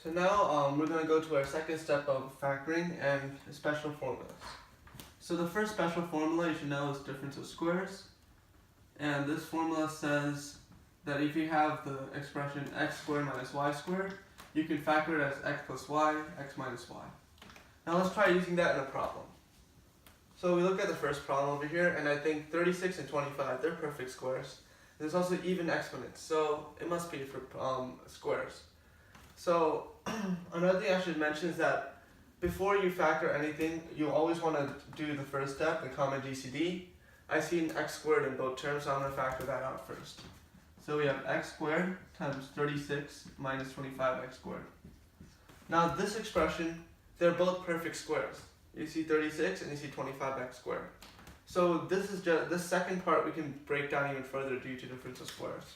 So now we're going to go to our second step of factoring and special formulas. So the first special formula you should know is difference of squares. And this formula says that if you have the expression x squared minus y squared, you can factor it as x plus y, x minus y. Now let's try using that in a problem. So we look at the first problem over here, and I think 36 and 25, they're perfect squares. There's also even exponents, so it must be for squares. So another thing I should mention is that before you factor anything, you always want to do the first step, the common GCD. I see an x squared in both terms, so I'm going to factor that out first. So we have x squared times 36 minus 25x squared. Now this expression, they're both perfect squares. You see 36 and you see 25x squared. So this is just this second part we can break down even further due to difference of squares.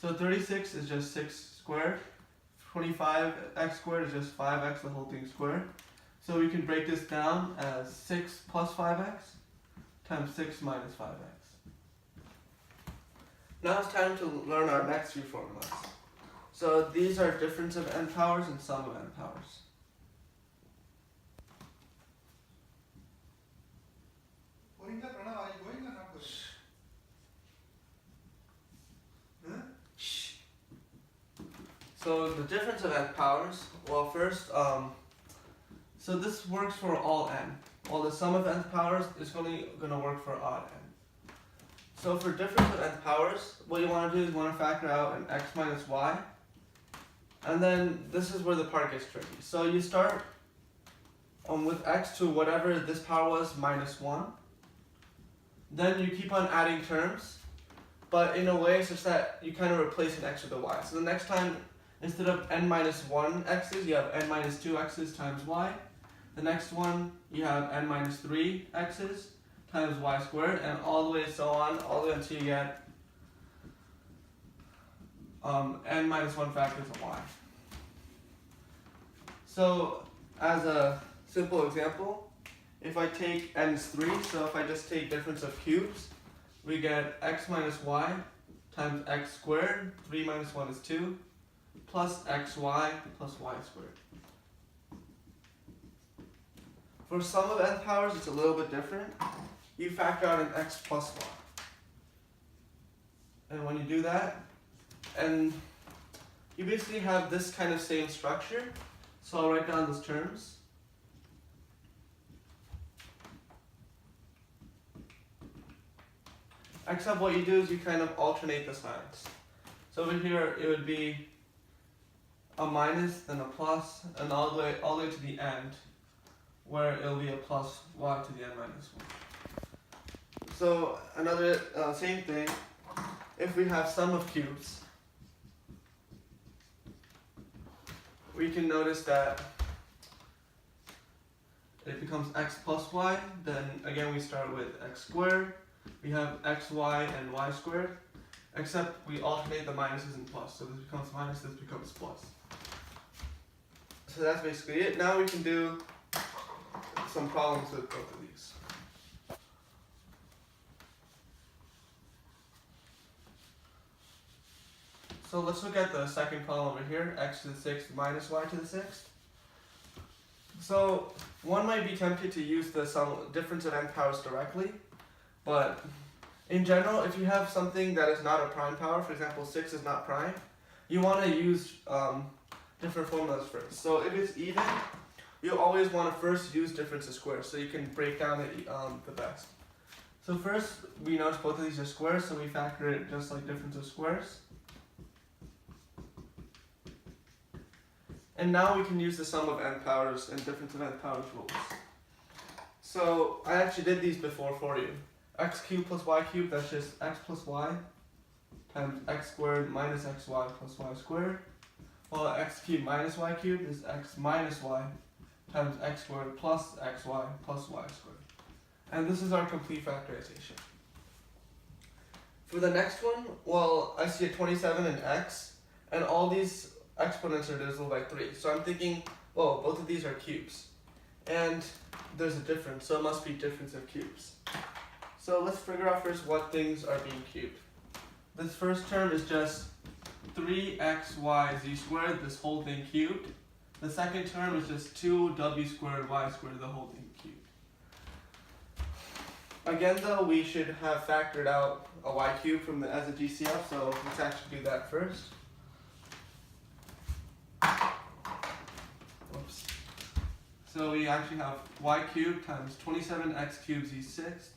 So 36 is just 6 squared. 25x squared is just 5x, the whole thing squared. So we can break this down as 6 plus 5x times 6 minus 5x. Now it's time to learn our next few formulas. So these are difference of n powers and sum of n powers. So the difference of n powers, well first, so this works for all n. Well, the sum of n powers is only going to work for odd n. So for difference of n powers, what you want to do is you want to factor out an x minus y. And then this is where the part gets tricky. So you start with x to whatever this power was minus 1. Then you keep on adding terms, but in a way such that you kind of replace an x with a y. So the next time, instead of n minus 1 x's, you have n minus 2 x's times y. The next one, you have n minus 3 x's times y squared, and all the way so on, all the way until you get n minus 1 factors of y. So as a simple example, if I take n is 3, so if I just take difference of cubes, we get x minus y times x squared, 3 minus 1 is 2, plus xy plus y squared. For sum of n powers, it's a little bit different. You factor out an x plus y. And when you do that, and you basically have this kind of same structure. So I'll write down those terms. Except what you do is you kind of alternate the signs. So over here it would be a minus, then a plus, and all the way to the end, where it'll be a plus y to the n minus 1. So another same thing, if we have sum of cubes, we can notice that it becomes x plus y, then again we start with x squared, we have xy and y squared, except we alternate the minuses and plus, so this becomes minus, this becomes plus. So that's basically it. Now we can do some problems with both of these. So let's look at the second problem over here, x to the 6th minus y to the 6th. So one might be tempted to use the difference of n powers directly, but in general, if you have something that is not a prime power, for example 6 is not prime, you want to use different formulas first. So if it's even, you always want to first use difference of squares so you can break down it the best. So first, we notice both of these are squares, so we factor it just like difference of squares. And now we can use the sum of n powers and difference of n powers rules. So I actually did these before for you. X cubed plus y cubed, that's just x plus y times x squared minus xy plus y squared. While x cubed minus y cubed is x minus y times x squared plus xy plus y squared. And this is our complete factorization. For the next one, well, I see a 27 in x, and all these exponents are divisible by 3. So I'm thinking, well, both of these are cubes. And there's a difference, so it must be difference of cubes. So let's figure out first what things are being cubed. This first term is just 3xyz squared, this whole thing cubed. The second term is just 2w squared y squared, the whole thing cubed. Again though, we should have factored out a y cubed as a GCF, so let's actually do that first. Whoops. So we actually have y cubed times 27x cubed z6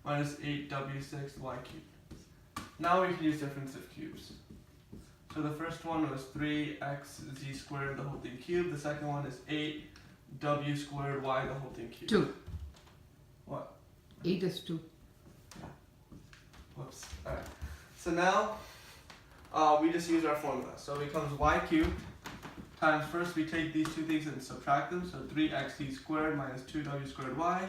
minus 8w6 y cubed. Now we can use difference of cubes. So the first one was 3x z squared, the whole thing cubed. The second one is 8w squared y, the whole thing cubed. 2. What? 8 is 2. Whoops. Alright. So now we just use our formula. So it becomes y cubed times, first we take these two things and subtract them. So 3x squared minus 2w squared y.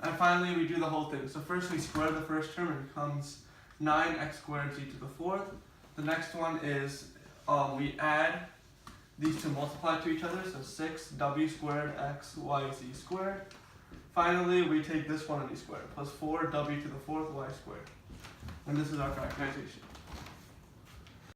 And finally we do the whole thing. So first we square the first term and it becomes 9x squared z to the fourth. The next one is we add these two multiply to each other, so 6w squared x y z squared. Finally, we take this one and we square it, plus 4w to the fourth y squared. And this is our factorization.